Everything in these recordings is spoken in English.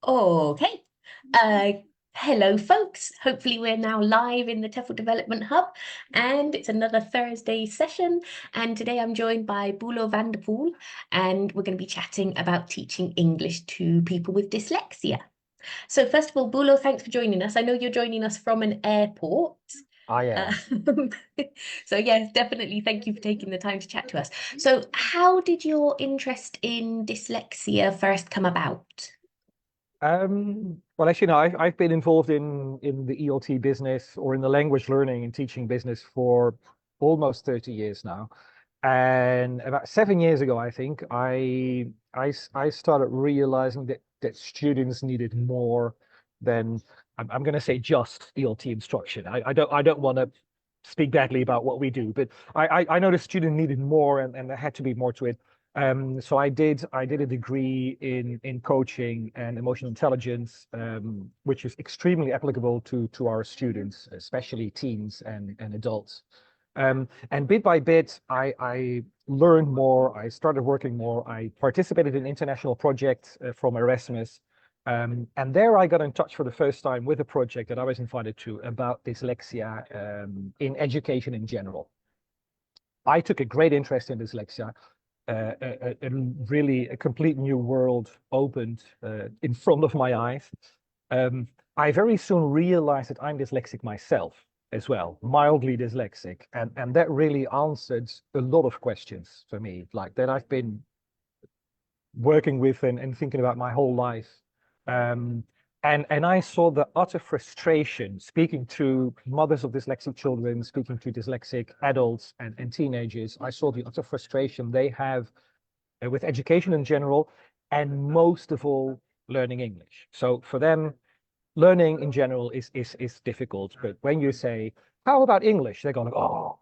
Okay. Uh, Hello, folks. Hopefully, we're now live in the TEFL Development Hub, and it's another Thursday session. And today I'm joined by Boelo van der Poel, and we're going to be chatting about teaching English to people with dyslexia. So, first of all, Boelo, thanks for joining us. I know you're joining us from an airport. I Um, am. so, yes, definitely thank you for taking the time to chat to us. So, how did your interest in dyslexia first come about? Well, as you know, I've been involved in the ELT business or in the language learning and teaching business for almost 30 years now. And about 7 years ago, I think I started realizing that students needed more than I'm going to say just ELT instruction. I don't want to speak badly about what we do, but I noticed students needed more, and there had to be more to it. So I did a degree in coaching and emotional intelligence, which is extremely applicable to our students, especially teens and adults. And bit by bit, I learned more. I started working more. I participated in international projects from Erasmus. And there I got in touch for the first time with a project that I was invited to about dyslexia in education in general. I took a great interest in dyslexia. Really a complete new world opened in front of my eyes. Um, I very soon realized that I'm dyslexic myself as well, mildly dyslexic, and that really answered a lot of questions for me, like that I've been working with and thinking about my whole life. Um, and I saw the utter frustration speaking to mothers of dyslexic children, speaking to dyslexic adults and teenagers. I saw the utter frustration they have with education in general, and most of all, learning English. So for them, learning in general is difficult. But when you say, "How about English?" they're going, "Oh."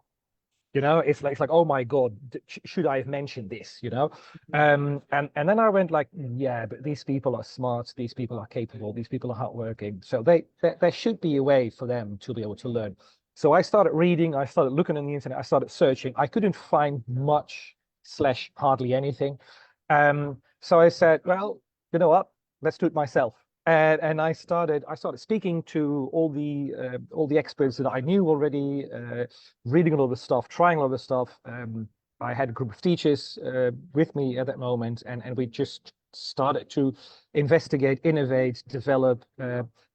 It's like, oh my God, should I have mentioned this? And then I went like, yeah, but these people are smart, these people are capable, these people are hardworking. So there should be a way for them to be able to learn. So I started reading, I started looking on the internet, I started searching. I couldn't find much slash hardly anything. So I said, well, you know what? Let's do it myself. And I started speaking to all the experts that I knew already, reading a lot of stuff, trying a lot of stuff. I had a group of teachers with me at that moment, and we just started to investigate, innovate, develop,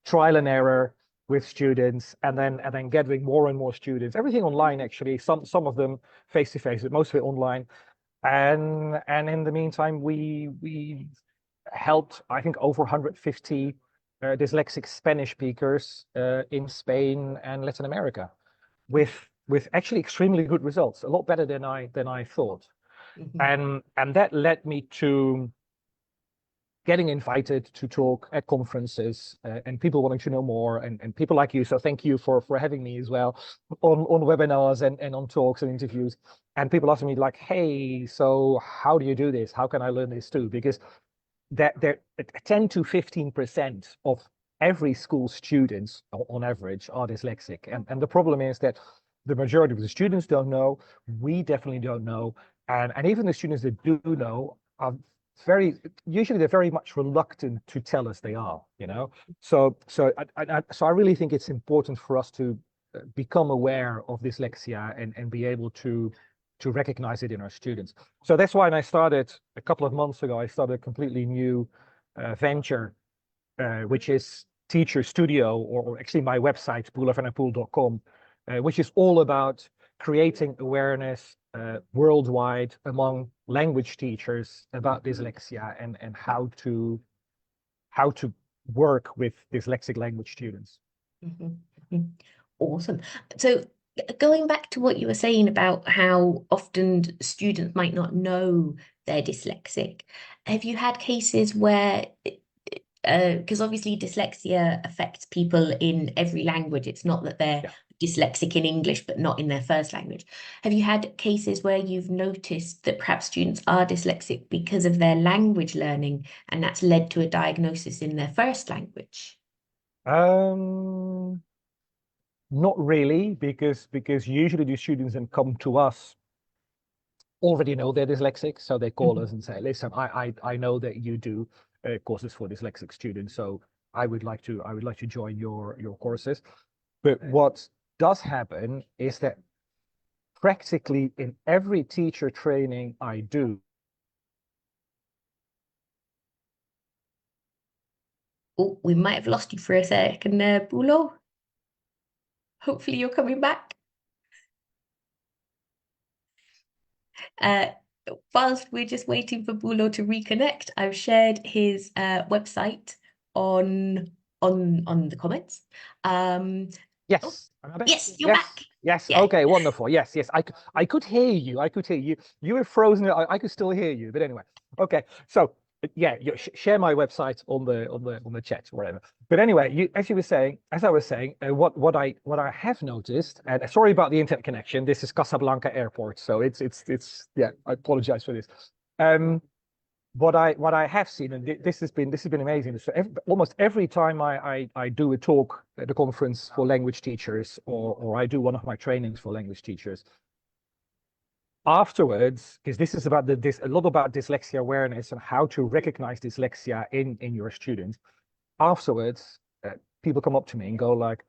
trial and error with students, and then gathering more and more students. Everything online, actually. Some of them face to face, but most of it online. And in the meantime, we helped, I think, over 150 dyslexic Spanish speakers in Spain and Latin America with actually extremely good results, a lot better than I thought. Mhm. And that led me to getting invited to talk at conferences and people wanting to know more, and people like you. So thank you for having me as well on webinars and on talks and interviews. And people asking me like, hey, so how do you do this? How can I learn this too? Because that there 10 to 15% of every school students on average are dyslexic. And the problem is that the majority of the students don't know. We definitely don't know. And even the students that do know are very, usually they're very much reluctant to tell us they are, you know? So I really think it's important for us to become aware of dyslexia and be able to recognize it in our students. So that's why when I started a couple of months ago, I started a completely new venture, which is Teacher Studio, or actually my website, boelevanderpoel.com, which is all about creating awareness worldwide among language teachers about dyslexia and how to work with dyslexic language students. Mhm. Mhm. Awesome. So going back to what you were saying about how often students might not know they're dyslexic, have you had cases where, because obviously dyslexia affects people in every language, it's not that they're Yeah. dyslexic in English but not in their first language. Have you had cases where you've noticed that perhaps students are dyslexic because of their language learning and that's led to a diagnosis in their first language? Um, Not really, because usually the students then come to us already know they're dyslexic, so they call us Mhm. and say, "Listen, I know that you do." courses for dyslexic students. So I would like to join your courses. But what does happen is that practically in every teacher training I do, Oh, we might have lost you for a second there, Bulo. Hopefully you're coming back. Uh, whilst we're just waiting for Bulo to reconnect, I've shared his website on on the comments. Um, oh, yes, am I back? yes, you're back. Yes, yes. Yeah. Okay, wonderful. Yes, yes. I could hear you. I could hear you. You were frozen. I could still hear you. But anyway, okay. So yeah, you share my website on the chat, whatever. But anyway, as you were saying, as I was saying, what I have noticed, and sorry about the internet connection. This is Casablanca Airport, so it's yeah. I apologize for this. Um, what I have seen, and this has been amazing. So almost every time I do a talk at a conference for language teachers, or I do one of my trainings for language teachers, afterwards, because this is about this a lot about dyslexia awareness and how to recognize dyslexia in your students. Afterwards, people come up to me and go like,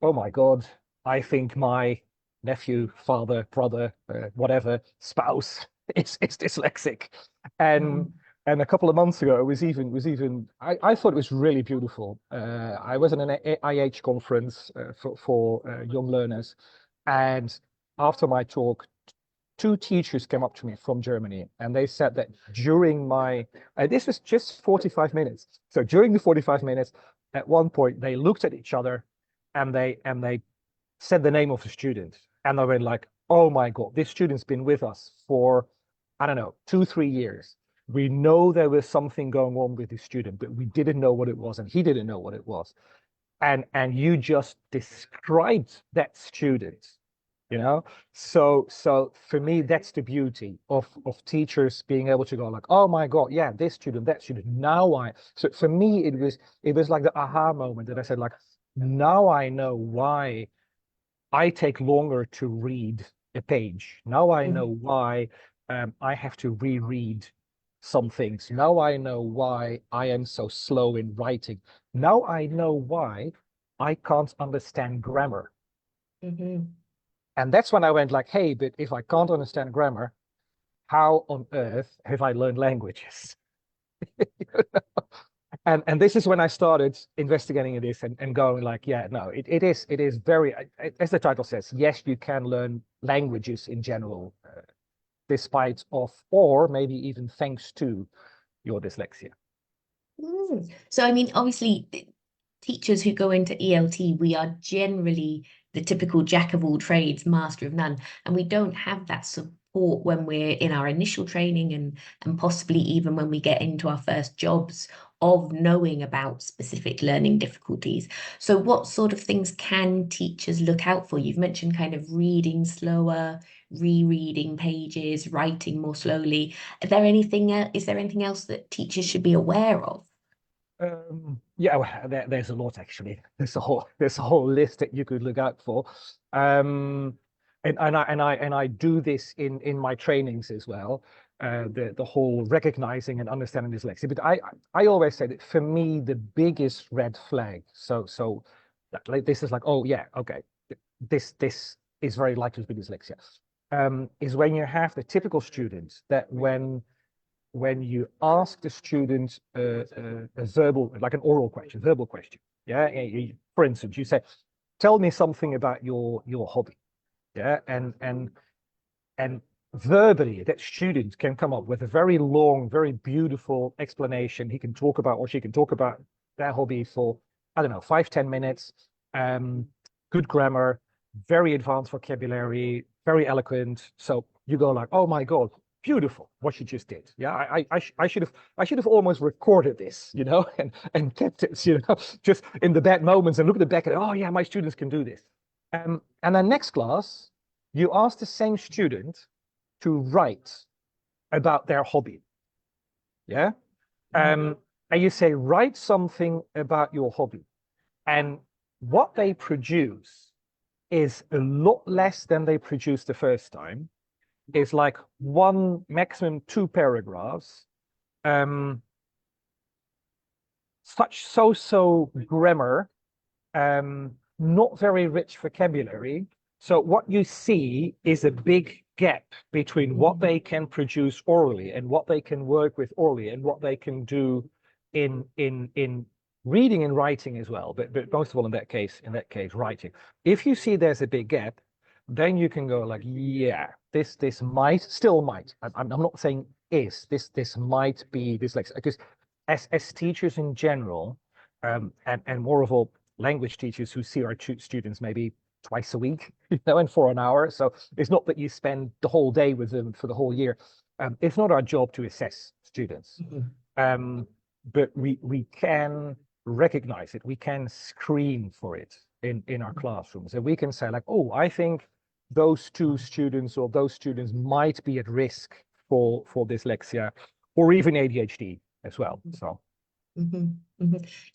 "Oh my God, I think my nephew, father, brother, whatever, spouse is dyslexic." And and a couple of months ago, it was even I thought it was really beautiful. I was in an IH conference for young learners, and after my talk, two teachers came up to me from Germany, and they said that during my this was just 45 minutes. So during the 45 minutes, at one point they looked at each other, and they said the name of the student, and they were like, "Oh my God, this student's been with us for, I don't know, 2, 3 years. We know there was something going on with this student, but we didn't know what it was, and he didn't know what it was." And you just described that student, you know. So for me, that's the beauty of teachers being able to go like, "Oh my God, yeah, this student, that student." Now I so for me, it was like the aha moment that I said like, now I know why I take longer to read a page. Now I know why I have to reread some things. Now I know why I am so slow in writing. Now I know why I can't understand grammar. Mm-hmm. And that's when I went like, hey, but if I can't understand grammar, how on earth have I learned languages? And this is when I started investigating this and going like, yeah, no, it is very, as the title says, yes, you can learn languages in general, despite of, or maybe even thanks to your dyslexia. So, I mean, obviously, teachers who go into ELT, we are generally the typical jack of all trades, master of none, and we don't have that support when we're in our initial training and possibly even when we get into our first jobs of knowing about specific learning difficulties. So, what sort of things can teachers look out for? You've mentioned kind of reading slower, rereading pages, writing more slowly. Is there anything else that teachers should be aware of? Yeah, well, there's a lot actually. There's a whole list that you could look out for. Um, and I do this in my trainings as well. The whole recognizing and understanding dyslexia. But I always say that for me the biggest red flag. So like this is like, oh yeah, okay, this is very likely to be dyslexia. Is when you have the typical students that when you ask the student a verbal, like an oral question, verbal question, yeah. For instance, you say, "Tell me something about your hobby," yeah, and verbally, that student can come up with a very long, very beautiful explanation. He can talk about, or she can talk about their hobby for, I don't know, 5, 10 minutes. Um, Good grammar, very advanced vocabulary, very eloquent. So you go like, oh my God, beautiful what she just did. Yeah, I should have almost recorded this, and kept it, just in the bad moments and look at the back and oh yeah, my students can do this. And then next class, you ask the same student to write about their hobby. Yeah. Um, and you say, write something about your hobby. And what they produce is a lot less than they produced the first time. It's like one, maximum 2 paragraphs. Um, such so-so grammar, not very rich vocabulary. So what you see is a big gap between what they can produce orally and what they can work with orally and what they can do in reading and writing as well, but most of all in that case writing. If you see there's a big gap, then you can go like, yeah, this might. I'm not saying this might be dyslexia, because as teachers in general, and more of all language teachers who see our students maybe twice a week, and for an hour. So it's not that you spend the whole day with them for the whole year. It's not our job to assess students. Um, but we can recognize it. We can screen for it in our classrooms. And we can say like, oh, I think those two students or those students might be at risk for dyslexia or even ADHD as well. So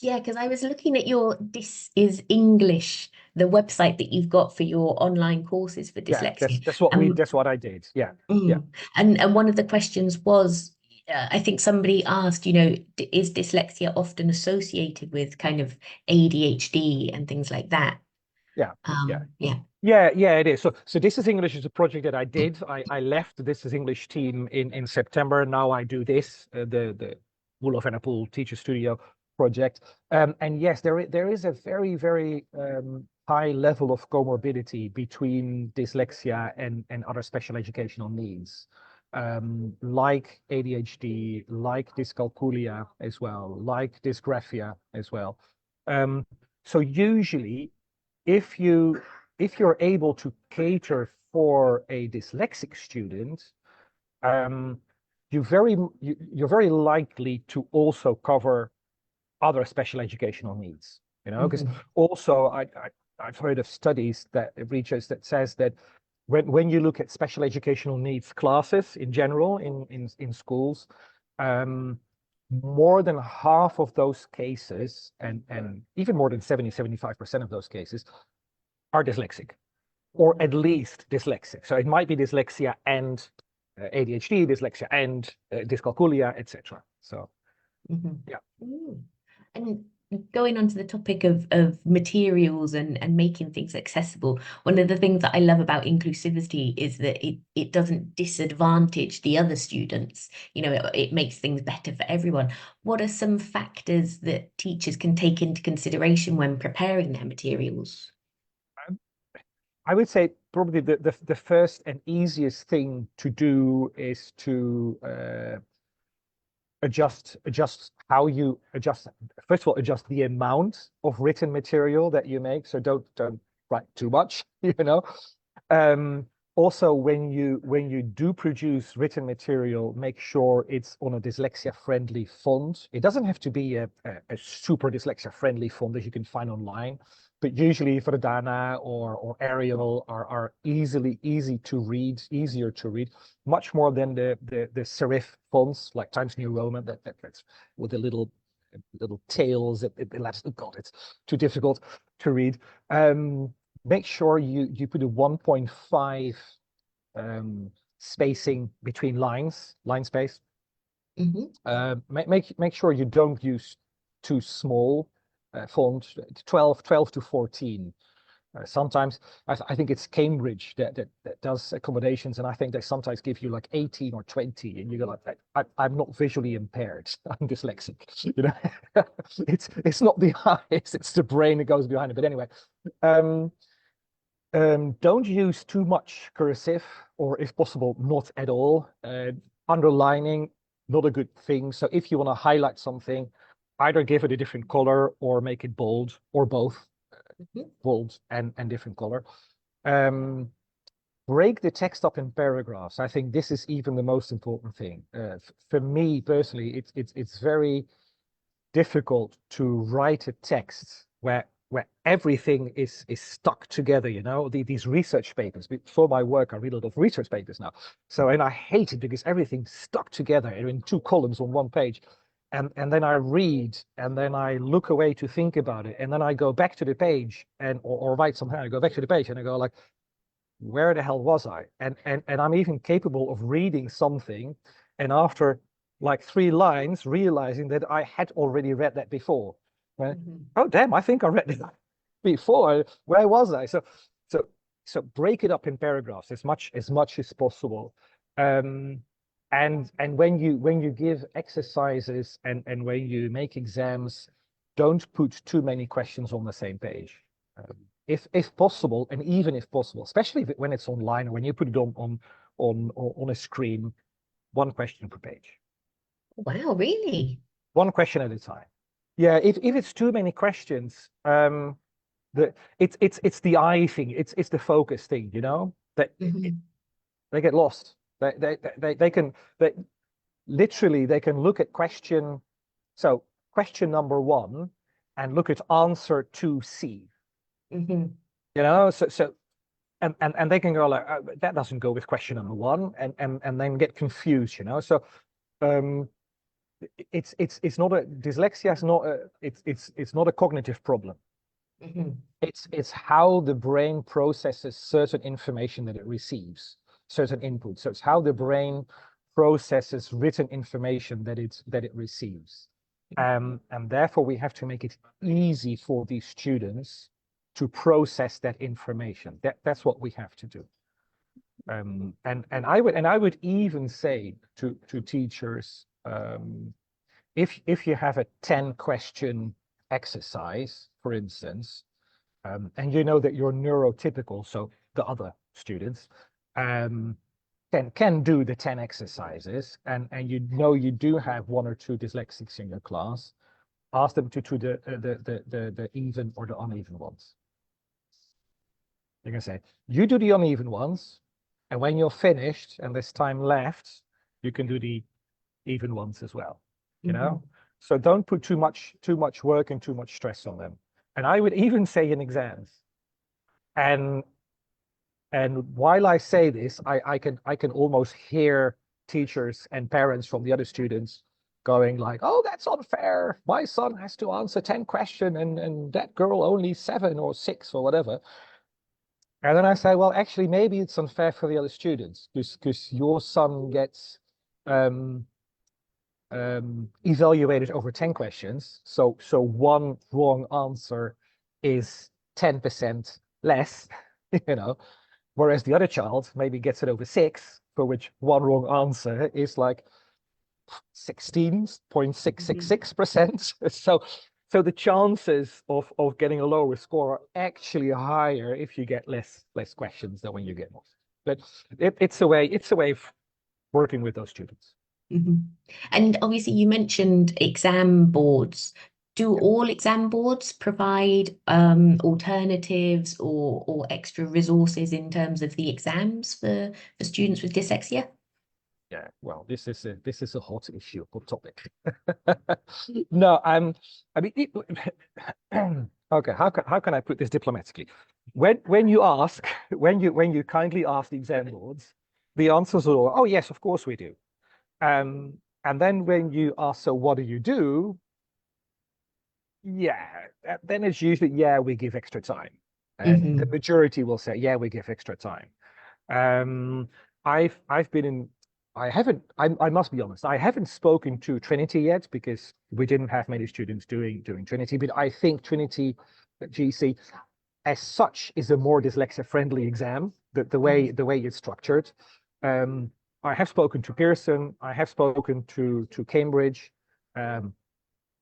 Yeah, because I was looking at your This is English, the website that you've got for your online courses for yeah, dyslexia. that's what I did. Yeah. Yeah. Mm. And one of the questions was, I think somebody asked, is dyslexia often associated with kind of ADHD and things like that? Yeah. Yeah. Yeah. Yeah, it is. So This is English is a project that I did. I left the This is English team in September. Now I do this, the Boelo van der Poel Teacher Studio project. And yes, there is a very high level of comorbidity between dyslexia and other special educational needs, like ADHD, like dyscalculia as well, like dysgraphia as well. So usually if you're able to cater for a dyslexic student, um, you're very likely to also cover other special educational needs. Because also I've heard of studies that research that says that when you look at special educational needs classes in general in schools, um, more than half of those cases, and even more than 75% of those cases are dyslexic, or at least dyslexic. So it might be dyslexia and ADHD, dyslexia and dyscalculia, etc. So yeah. Mm. And going on to the topic of materials and making things accessible, one of the things that I love about inclusivity is that it doesn't disadvantage the other students. It makes things better for everyone. What are some factors that teachers can take into consideration when preparing their materials? I would say probably the first and easiest thing to do is to adjust how you adjust. First of all, adjust the amount of written material that you make. So don't write too much, Um, Also, when you do produce written material, make sure it's on a dyslexia-friendly font. It doesn't have to be a super dyslexia-friendly font that you can find online, but usually Verdana or Arial are easy to read, easier to read, much more than the serif fonts like Times New Roman that's with the little tails. Oh God, it's too difficult to read. Make sure you put a 1.5 spacing between line space. Make sure you don't use too small font, 12 to 14. Sometimes I think it's Cambridge that does accommodations, and I think they sometimes give you like 18 or 20, and you go like, I'm not visually impaired. I'm dyslexic. It's not the eyes, it's the brain that goes behind it. But anyway, don't use too much cursive, or if possible, not at all. Underlining, not a good thing. So if you want to highlight something, either give it a different color or make it bold, or both, bold and different color. Break the text up in paragraphs. I think this is even the most important thing. For me personally, it's very difficult to write a text where everything is stuck together. These research papers. For my work, I read a lot of research papers now. And I hate it because everything's stuck together in two columns on one page. And then I read, and then I look away to think about it, and then I go back to the page or write something. I go back to the page and I go like, where the hell was I? And I'm even capable of reading something, and after like 3 lines, realizing that I had already read that before. Right? Mm-hmm. Oh, damn, I think I read it before. Where was I? So, so break it up in paragraphs as much as possible. Um, and when you give exercises and when you make exams, don't put too many questions on the same page. If possible, and even if possible, especially when it's online or when you put it on a screen, 1 question per page, Wow, really? 1 question at a time. Yeah, if it's too many questions, it's the eye thing, it's the focus thing, that Mm-hmm. they get lost. They can they literally they can look at question number 1 and look at answer 2C. Mm-hmm. So and they can go like, that doesn't go with question number 1, and then get confused. So um, it's not a dyslexia is not a it's not a cognitive problem. Mm-hmm. It's how the brain processes certain information that it receives, certain inputs. So it's how the brain processes written information that it receives. And therefore we have to make it easy for these students to process that information. That's what we have to do. And I would even say to teachers, if you have a 10 question exercise, for instance, and you know that you're neurotypical, so the other students um, can do the 10 exercises, and you do have 1 or 2 dyslexics in your class, ask them to do the even or the uneven ones. You can say, you do the uneven ones, and when you're finished and there's time left, you can do the even ones as well. You Mm-hmm. know? So don't put too much work and too much stress on them. And I would even say in exams. And while I say this, I can almost hear teachers and parents from the other students going like, oh, that's unfair. My son has to answer 10 questions and that girl only 7 or 6 or whatever. And then I say, well, actually, maybe it's unfair for the other students because your son gets um, evaluated over 10 questions. So one wrong answer is 10% less, you know, whereas the other child maybe gets it over 6, for which one wrong answer is like Mm-hmm. 16.666%. So the chances of getting a lower score are actually higher if you get less questions than when you get more. But it's a way of working with those students. Mm-hmm. And obviously, you mentioned exam boards. Do all exam boards provide alternatives or extra resources in terms of the exams for students with dyslexia? Yeah, well, this is a hot issue, hot topic. No, I mean, okay. How can I put this diplomatically? When you ask, when you kindly ask the exam boards, the answers are all, oh yes, of course we do. And then when you ask, so what do you do? Yeah, then it's usually, yeah, we give extra time. And the Mm-hmm. majority will say, yeah, we give extra time. Um, I've been in. I haven't. I must be honest. I haven't spoken to Trinity yet because we didn't have many students doing Trinity. But I think Trinity GC as such is a more dyslexia-friendly exam. The way it's structured. Um, I have spoken to Pearson. I have spoken to Cambridge. Um,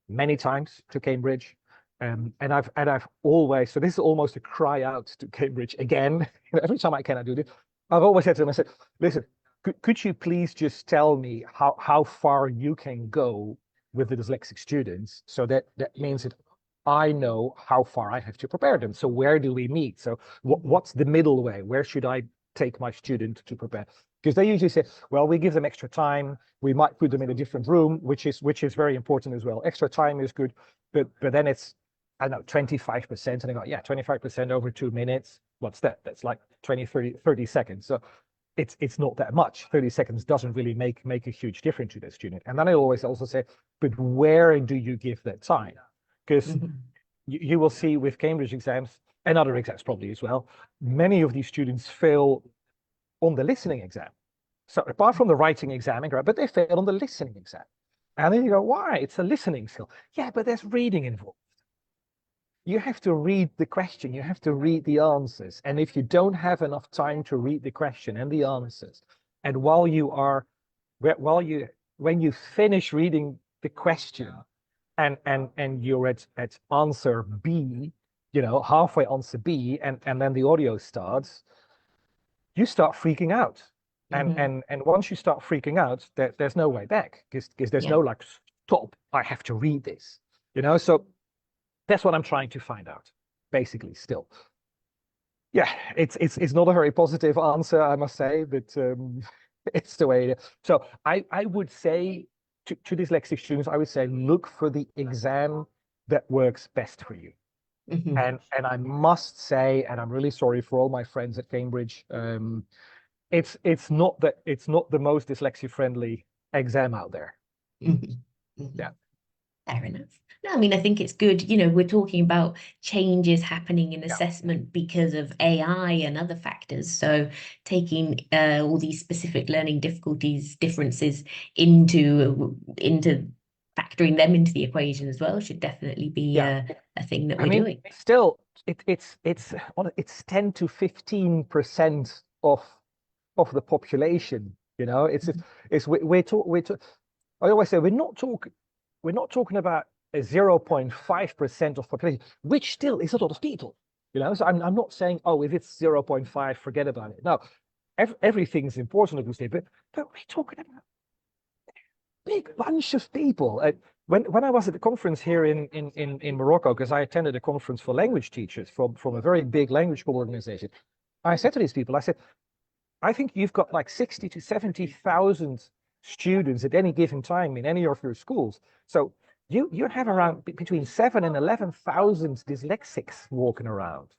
many times to Cambridge. And I've always, so this is almost a cry out to Cambridge again. Every time I can, I do this. I've always said to them, I said, listen, could you please just tell me how far you can go with the dyslexic students? So that means that I know how far I have to prepare them. So where do we meet? So what's the middle way? Where should I take my student to prepare? Because they usually say, well, we give them extra time. We might put them in a different room, which is very important as well. Extra time is good, but then it's, I don't know, 25%. And I go, yeah, 25% over 2 minutes. What's that? That's like 20, 30 seconds. So it's not that much. 30 seconds doesn't really make a huge difference to the student. And then I always also say, but where do you give that time? Because Mm-hmm. you will see with Cambridge exams and other exams probably as well, many of these students fail on the listening exam. So apart from the writing exam, but they failed on the listening exam. And then you go, why? It's a listening skill. Yeah, but there's reading involved. You have to read the question, you have to read the answers. And if you don't have enough time to read the question and the answers, and while you when you finish reading the question and you're at answer B, halfway answer B, and then the audio starts, you start freaking out. And once you start freaking out, there's no way back because there's Yeah. no like stop, I have to read this. So that's what I'm trying to find out, basically, still. Yeah, it's not a very positive answer, I must say, but it's the way it is. So I would say to dyslexic students, I would say look for the exam that works best for you. And I must say, and I'm really sorry for all my friends at Cambridge, it's not the most dyslexia friendly exam out there. Mhm. Yeah. Mhm. Fair enough. No, I mean, I think it's good. We're talking about changes happening in Yeah. assessment because of AI and other factors. So taking all these specific learning difficulties, differences into factoring them into the equation as well should definitely be Yeah. a thing that I we're mean, doing. still, it's 10 to 15% of the population. I always say we're not talking about a 0.5% of population, which still is a lot of people. So I'm not saying, oh, if it's 0.5, forget about it. No, everything's important, obviously, but we're talking about big bunch of people. When I was at the conference here in Morocco, because I attended a conference for language teachers from a very big language school organization, I said to these people, I said, I think you've got like 60 to 70,000 students at any given time in any of your schools. So you have around between 7 and 11,000 dyslexics walking around.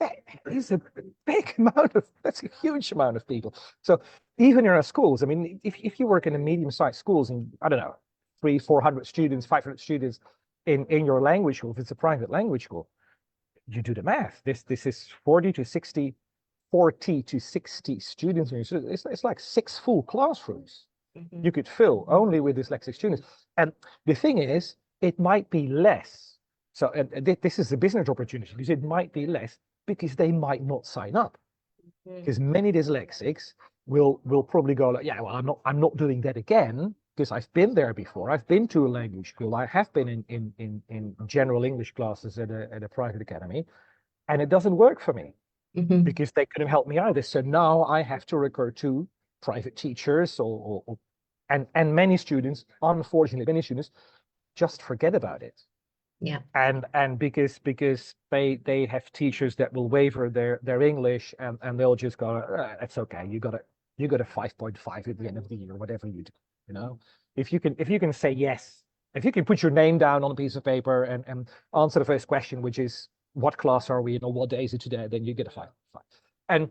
That is a big amount that's a huge amount of people. So even in our schools, I mean, if you work in a medium-sized schools and I don't know, 400 students, 500 students in your language school, if it's a private language school, you do the math. This is 40 to 60 students. It's like 6 full classrooms Mhm. you could fill only with dyslexic students. And the thing is, it might be less. So and this is a business opportunity because it might be less because they might not sign up. Mhm. Because many dyslexics will probably go like, yeah, well, I'm not doing that again because I've been there before. I've been to a language school. I have been in general English classes at a private academy, and it doesn't work for me Mhm. because they couldn't help me either. So now I have to recur to private teachers and many students, unfortunately, many students just forget about it. Yeah. And because they have teachers that will waiver their English and they'll just go, it's okay, you got a 5.5 at the end of the year, whatever you do, you know. If you can say yes, if you can put your name down on a piece of paper and answer the first question, which is what class are we in or what day is it today, then you get a 5.5. And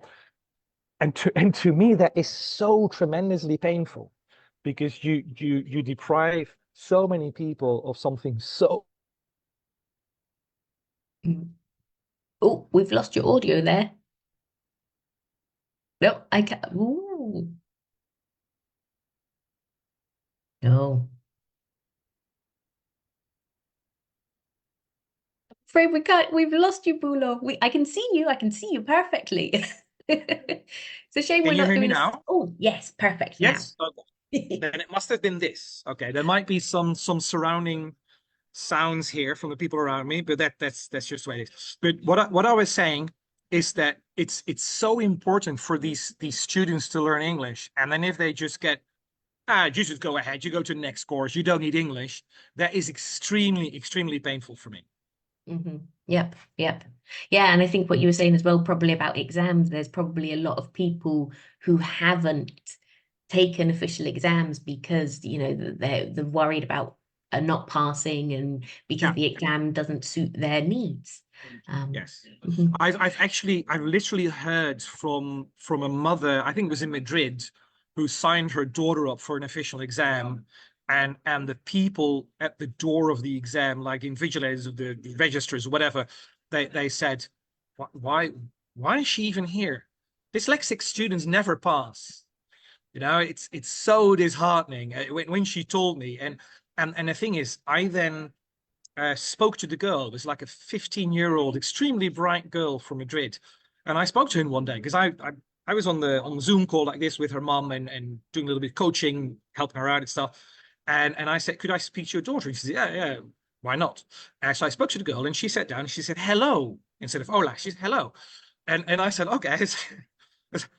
and to me that is so tremendously painful because you deprive so many people of something so. Mhm. Oh, we've lost your audio there. No, I can't. Ooh, no. Afraid we can't. We've lost you, Bulo. I can see you. I can see you perfectly. It's a shame we're Can you not hear me doing this. now? Oh, yes, perfect now. Yes. Okay. Then it must have been this. Okay, there might be some surrounding sounds here from the people around me, but that's just the way it is. But what I was saying is that it's so important for these students to learn English, and then if they just get you just go ahead, you go to the next course, you don't need English, that is extremely painful for me. Yep, yep. Yeah, and I think what you were saying as well, probably about exams, there's probably a lot of people who haven't taken official exams because, they're worried about not passing and because Yeah. the exam doesn't suit their needs. Yes. Mhm, I've literally heard from a mother, I think it was in Madrid, who signed her daughter up for an official exam, and the people at the door of the exam, like invigilators, the registrars, whatever, they said, why is she even here? Dyslexic students never pass. You know, it's so disheartening when she told me. And the thing is, I then spoke to the girl. It was like a 15-year-old, extremely bright girl from Madrid. And I spoke to her one day because I was on the Zoom call like this with her mum and doing a little bit of coaching, helping her out and stuff. And I said, could I speak to your daughter? And she said, yeah, why not? So I spoke to the girl and she sat down and she said, hello, instead of hola. She said, hello. And I said, okay,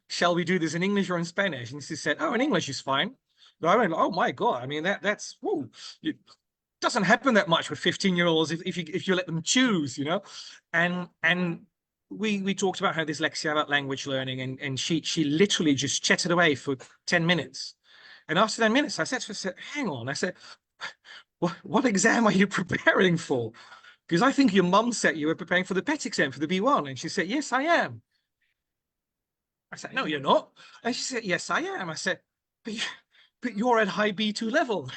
shall we do this in English or in Spanish? And she said, oh, in English is fine. So I went, oh my God. I mean, that's, whoa. It doesn't happen that much with 15-year-olds if you let them choose, you know? And we talked about her dyslexia, about language learning, and she literally just chatted away for 10 minutes. And after 10 minutes, I said to her, hang on, I said, what exam are you preparing for? Because I think your mum said you were preparing for the PET exam for the B1. And she said, yes, I am. I said, no, you're not. And she said, yes, I am. I said, but you're at high B2 level.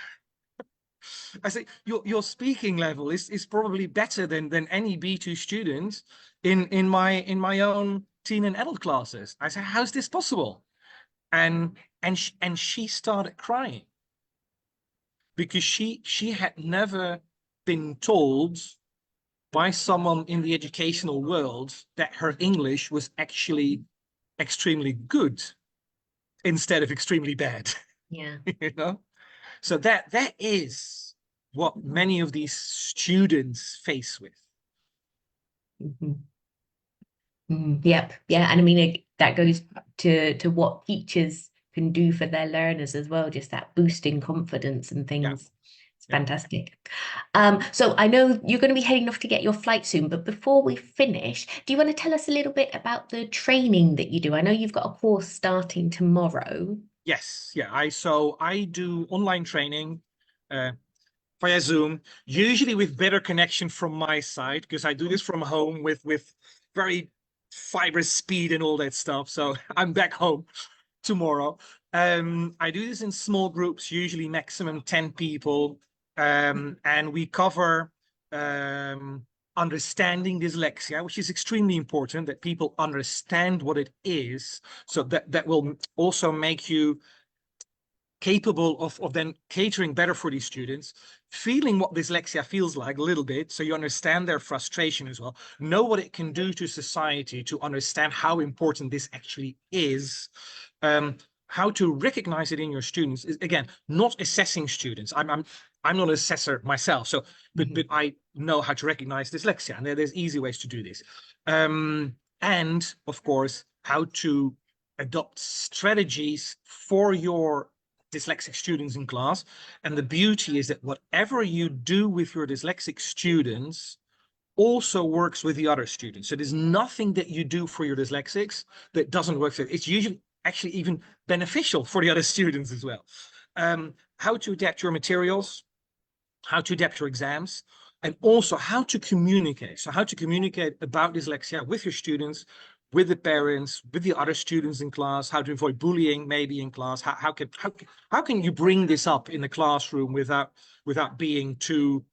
I say your speaking level is probably better than any B2 student in my own teen and adult classes. I said, how's this possible? And she started crying because she had never been told by someone in the educational world that her English was actually extremely good instead of extremely bad. Yeah. You know? So that is what many of these students face with. Yep. Yeah. And I mean, that goes to what teachers can do for their learners as well, just that boosting confidence and things. It's fantastic. So I know you're going to be heading off to get your flight soon, but before we finish, do you want to tell us a little bit about the training that you do? I know you've got a course starting tomorrow. Yes, yeah. I do online training via Zoom, usually with better connection from my side, because I do this from home with very fibrous speed and all that stuff. So I'm back home tomorrow. I do this in small groups, usually maximum 10 people. And we cover understanding dyslexia, which is extremely important, that people understand what it is. So that will also make you capable of then catering better for these students, feeling what dyslexia feels like a little bit, so you understand their frustration as well, know what it can do to society, to understand how important this actually is, how to recognize it in your students. Again, not assessing students. I'm not an assessor myself, so but I know how to recognize dyslexia, and there's easy ways to do this. And of course, how to adopt strategies for your dyslexic students in class. And the beauty is that whatever you do with your dyslexic students also works with the other students. So there's nothing that you do for your dyslexics that doesn't work for it. It's usually actually even beneficial for the other students as well. How to adapt your materials, how to adapt your exams, and also how to communicate. So how to communicate about dyslexia with your students, with the parents, with the other students in class, how to avoid bullying maybe in class, how can you bring this up in the classroom without being too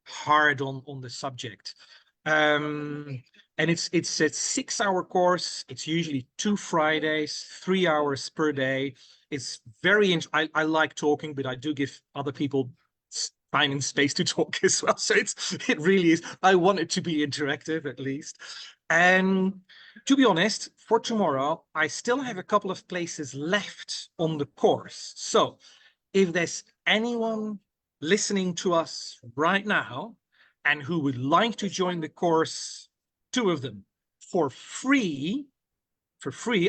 hard on the subject. And it's a 6-hour course. It's usually 2 Fridays, 3 hours per day. It's very I like talking, but I do give other people time and space to talk as well. So it really is. I want it to be interactive at least. And to be honest, for tomorrow, I still have a couple of places left on the course. So if there's anyone listening to us right now and who would like to join the course, 2 of them for free,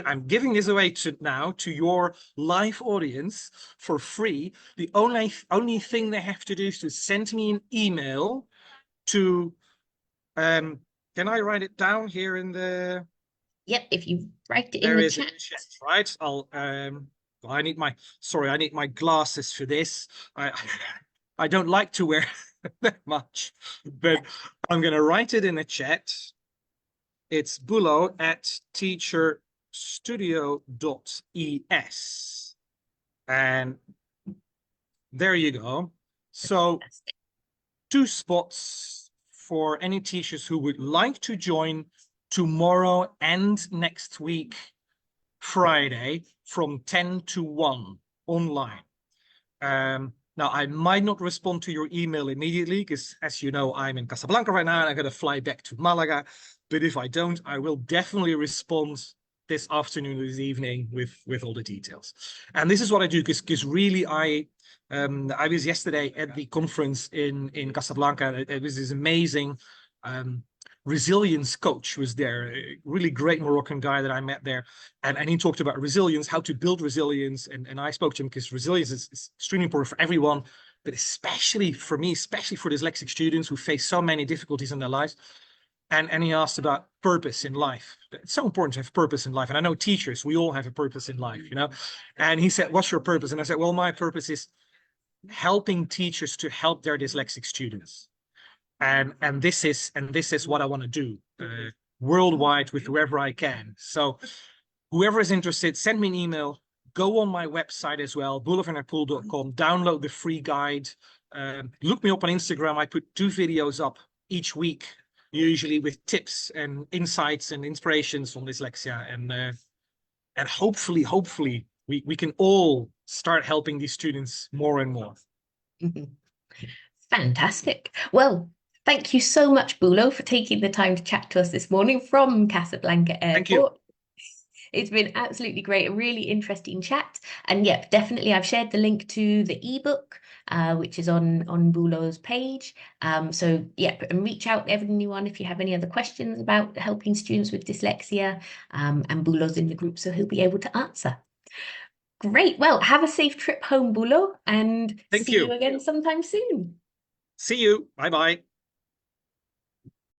I'm giving this away now to your live audience for free. The only thing they have to do is to send me an email to can I write it down here in the Yep, if you write it in the chat. Right? I'll I need my glasses for this. I don't like to wear that much, but I'm gonna write it in the chat. It's Boelo at teacherstudio.es. And there you go. So 2 spots for any teachers who would like to join tomorrow and next week Friday from 10 to 1 online. Now, I might not respond to your email immediately because, as you know, I'm in Casablanca right now and I'm going to fly back to Malaga. But if I don't, I will definitely respond this afternoon or this evening with all the details. And this is what I do because really I was yesterday at the conference in Casablanca. It was this amazing resilience coach was there, a really great Moroccan guy that I met there. And he talked about resilience, how to build resilience. And I spoke to him because resilience is extremely important for everyone, but especially for me, especially for dyslexic students who face so many difficulties in their lives. And he asked about purpose in life. It's so important to have purpose in life. And I know teachers, we all have a purpose in life, you know. And he said, what's your purpose? And I said, well, my purpose is helping teachers to help their dyslexic students. And this is what I want to do worldwide with whoever I can. So whoever is interested, send me an email. Go on my website as well, boelevanderpoel.com. Download the free guide. Look me up on Instagram. I put 2 videos up each week, usually with tips and insights and inspirations from dyslexia. And hopefully we can all start helping these students more and more. Fantastic. Well, thank you so much, Boelo, for taking the time to chat to us this morning from Casablanca Airport. Thank you. It's been absolutely great, a really interesting chat. And yep, definitely I've shared the link to the ebook, which is on Boelo's page. So yep, and reach out to anyone if you have any other questions about helping students with dyslexia. And Boelo's in the group, so he'll be able to answer. Great. Well, have a safe trip home, Boelo, and Thank see you. you again sometime soon. See you. Bye-bye.